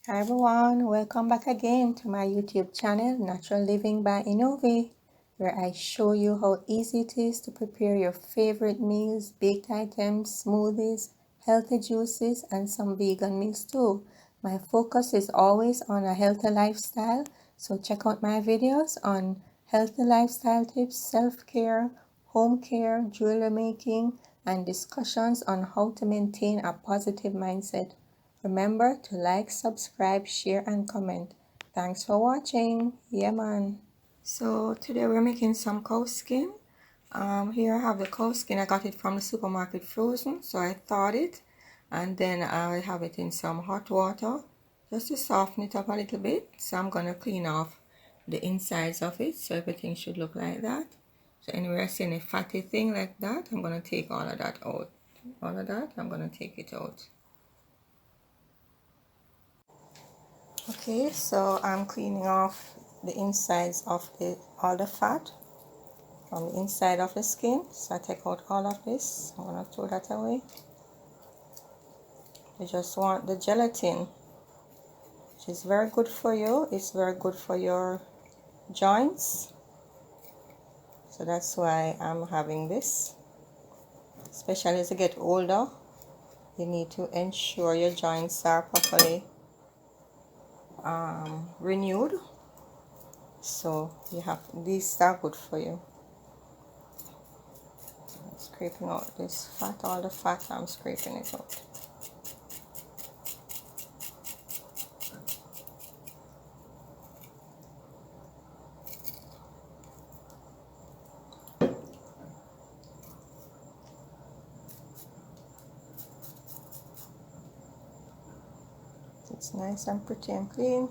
Hi everyone, welcome back again to my YouTube channel, Natural Living by Enovi, where I show you how easy it is to prepare your favorite meals, baked items, smoothies, healthy juices, and some vegan meals too. My focus is always on a healthy lifestyle, so check out my videos on healthy lifestyle tips, self-care, home care, jewelry making, and discussions on how to maintain a positive mindset. Remember to like, subscribe, share, and comment. Thanks for watching. Yeah, man. So today we're making some cow skin. Here I have the cow skin. I got it from the supermarket frozen, so I thawed it, and then I have it in some hot water just to soften it up a little bit. So I'm gonna clean off the insides of it, so everything should look like that. So anywhere I see any fatty thing like that, I'm gonna take all of that out. All of that, I'm gonna take it out. Okay, so I'm cleaning off the insides of all the fat from the inside of the skin. So I take out all of this. I'm gonna throw that away. You just want the gelatin, which is very good for you. It's very good for your joints. So that's why I'm having this. Especially as you get older, you need to ensure your joints are properly renewed. So you have these are good for you. Scraping out this fat, all the fat, I'm scraping it out. It's nice and pretty and clean.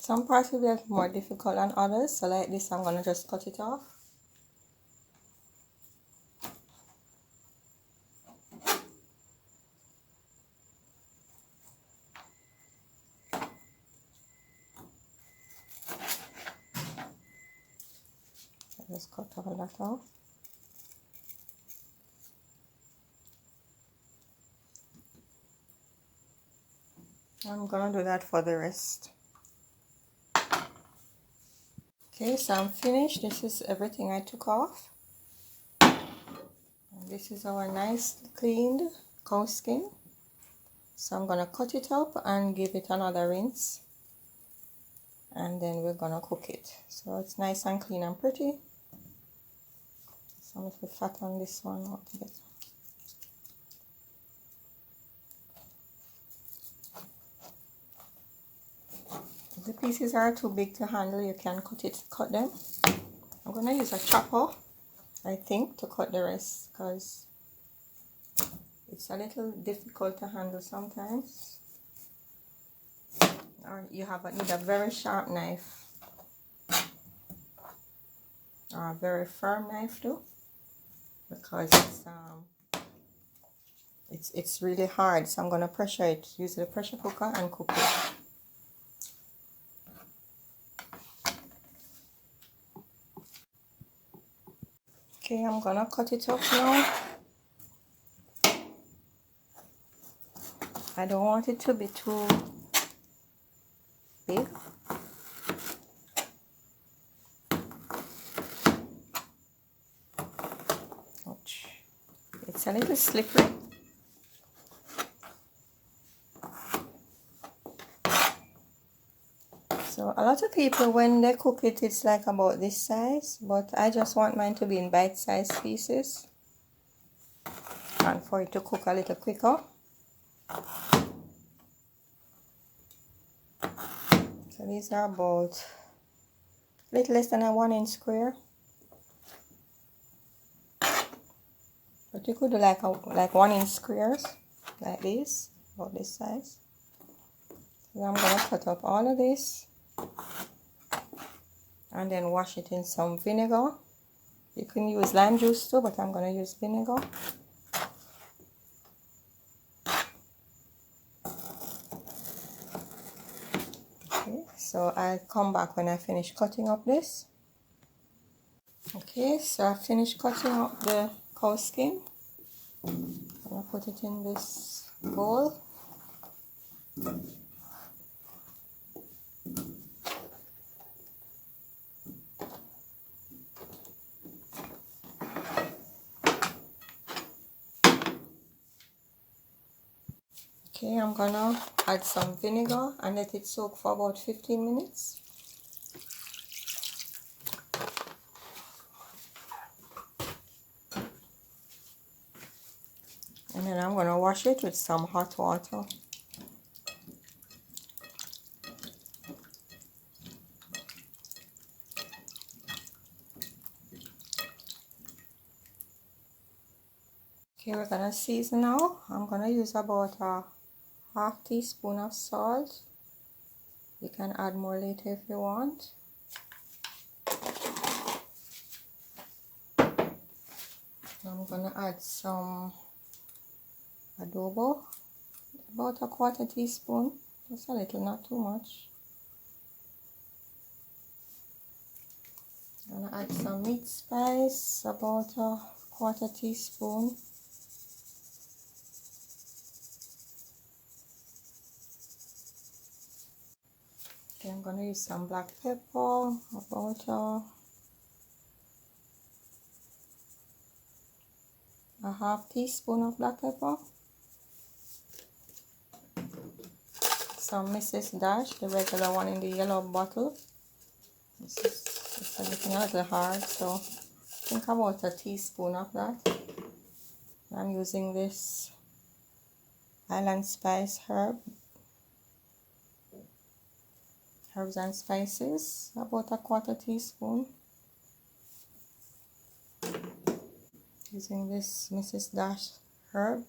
Some parts will be more difficult than others, so like this I'm gonna just cut it off. I just cut all that off. I'm gonna do that for the rest. Okay, so I'm finished. This is everything I took off. And this is our nice cleaned cow skin. So I'm gonna cut it up and give it another rinse. And then we're gonna cook it. So it's nice and clean and pretty. Some of the fat on this one altogether. If the pieces are too big to handle, you can cut them. I'm gonna use a chopper, I think, to cut the rest because it's a little difficult to handle sometimes. Or you need a very sharp knife or a very firm knife too, because it's really hard. So I'm gonna pressure it, use the pressure cooker and cook it. Okay, I'm gonna cut it up now. I don't want it to be too big. Ouch. It's a little slippery. So a lot of people, when they cook it, it's like about this size, but I just want mine to be in bite-sized pieces and for it to cook a little quicker. So these are about a little less than a 1-inch square, but you could do like 1-inch squares like this, about this size. So I'm gonna cut up all of this and then wash it in some vinegar. You can use lime juice too, but I'm gonna use vinegar. Okay, so I'll come back when I finish cutting up this. Okay, so I finished cutting up the cow skin. I'm gonna put it in this bowl. Okay, I'm gonna add some vinegar and let it soak for about 15 minutes. And then I'm gonna wash it with some hot water. Okay, we're gonna season now. I'm gonna use about a half teaspoon of salt. You can add more later if you want. I'm gonna add some adobo, about a 1/4 teaspoon, just a little, not too much. I'm gonna add some meat spice, about a 1/4 teaspoon. Okay, I'm gonna use some black pepper, about a half teaspoon of black pepper. Some Mrs. Dash, the regular one in the yellow bottle. This is just looking a little hard, so I think about a teaspoon of that. I'm using this Island Spice herbs and spices, about a 1/4 teaspoon. Using this Mrs. Dash herb,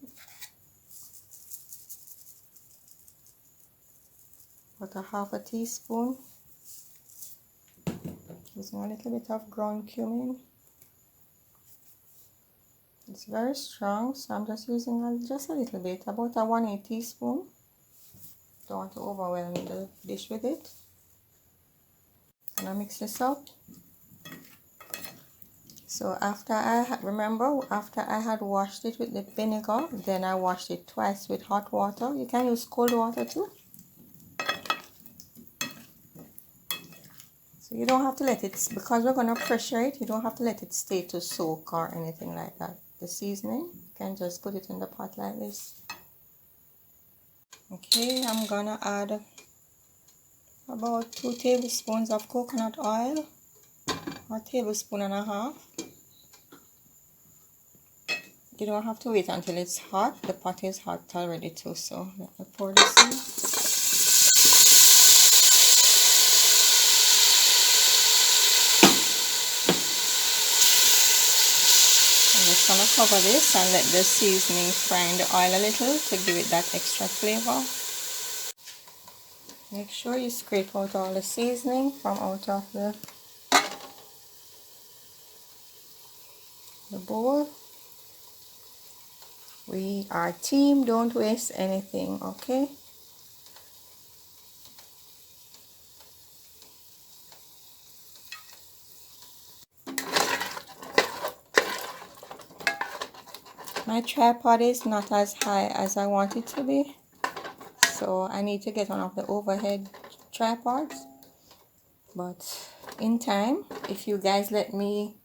about a half a teaspoon. Using a little bit of ground cumin. It's very strong, so I'm just using just a little bit, about a 1/8 teaspoon. Don't want to overwhelm the dish with it. And I mix this up. So after I had washed it with the vinegar, then I washed it twice with hot water. You can use cold water too. So you don't have to let it, because we're gonna pressure it, you don't have to let it stay to soak or anything like that. The seasoning, you can just put it in the pot like this. Okay, I'm gonna add about 2 tablespoons of coconut oil, or 1.5 tablespoons. You don't have to wait until it's hot. The pot is hot already too, so let me pour this in. I'm just gonna cover this and let the seasoning fry in the oil a little to give it that extra flavor. Make sure you scrape out all the seasoning from out of the bowl. We are team, don't waste anything, okay? My tripod is not as high as I want it to be, so I need to get one of the overhead tripods. But in time, if you guys let me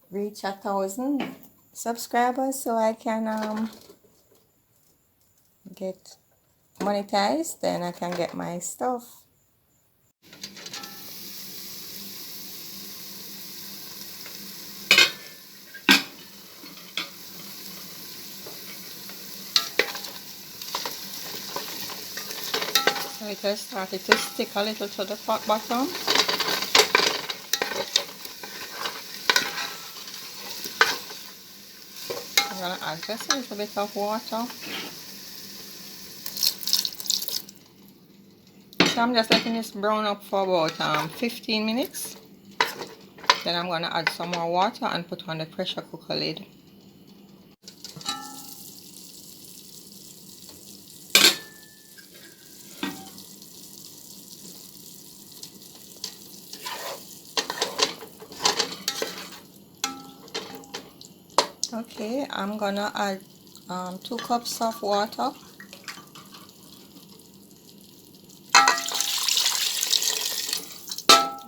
reach 1,000 subscribers, so I can get monetized, then I can get my stuff. It has started to stick a little to the pot bottom. I'm going to add just a little bit of water. So I'm just letting this brown up for about 15 minutes. Then I'm going to add some more water and put on the pressure cooker lid. Okay, I'm going to add 2 cups of water.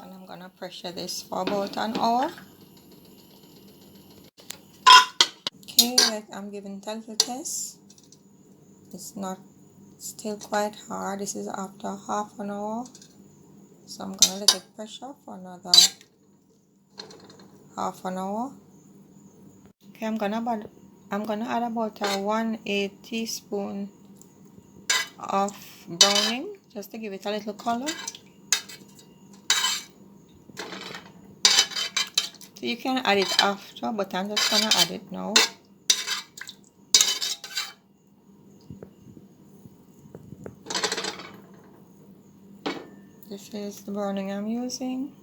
And I'm going to pressure this for about an hour. Okay, I'm giving it a little test. It's not still quite hard. This is after half an hour. So I'm gonna let it pressure for another half an hour. Okay, I'm gonna add about a 1/8 teaspoon of browning just to give it a little color. So you can add it after, but I'm just gonna add it now. This is the browning I'm using.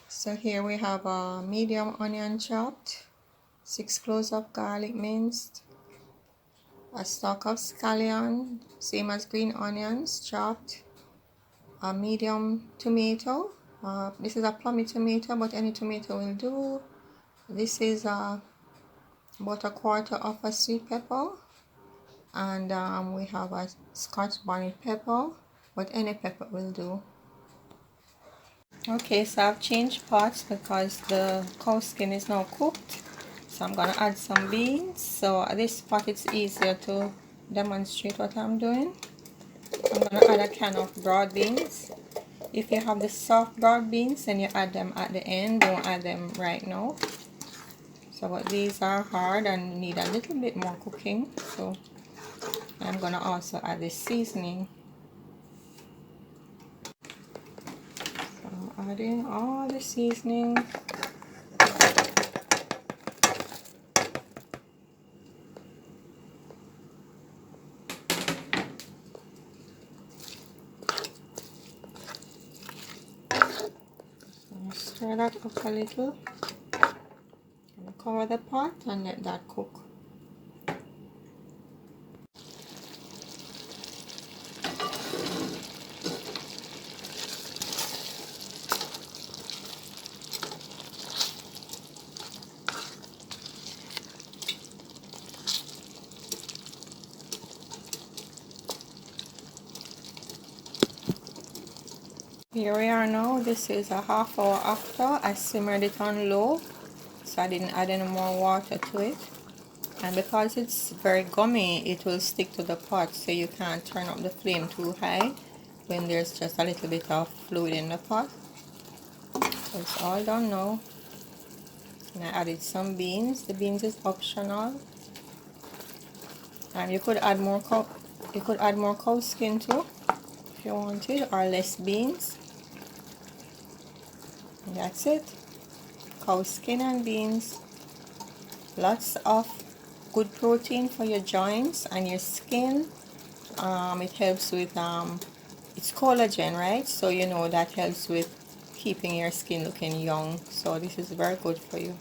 So here we have a medium onion chopped, 6 cloves of garlic minced, a stalk of scallion, same as green onions, chopped, a medium tomato. This is a plummy tomato, but any tomato will do. This is about a quarter of a sweet pepper, and we have a Scotch bonnet pepper, but any pepper will do. Okay, so I've changed pots because the cow skin is now cooked. So I'm gonna add some beans. So at this pot it's easier to demonstrate what I'm doing. I'm gonna add a can of broad beans. If you have the soft broad beans, then you add them at the end. Don't add them right now. So but these are hard and need a little bit more cooking. So I'm gonna also add the seasoning. So I'm adding all the seasoning. Stir that up a little. Cover the pot and let that cook. Here we are now. This is a half hour after. I simmered it on low, so I didn't add any more water to it. And because it's very gummy, it will stick to the pot, so you can't turn up the flame too high when there's just a little bit of fluid in the pot. So it's all done now. And I added some beans. The beans is optional. And you could add more cow skin too if you wanted, or less beans. And that's it. Cow skin and beans. Lots of good protein for your joints and your skin. It helps with it's collagen, right? So you know that helps with keeping your skin looking young. So this is very good for you.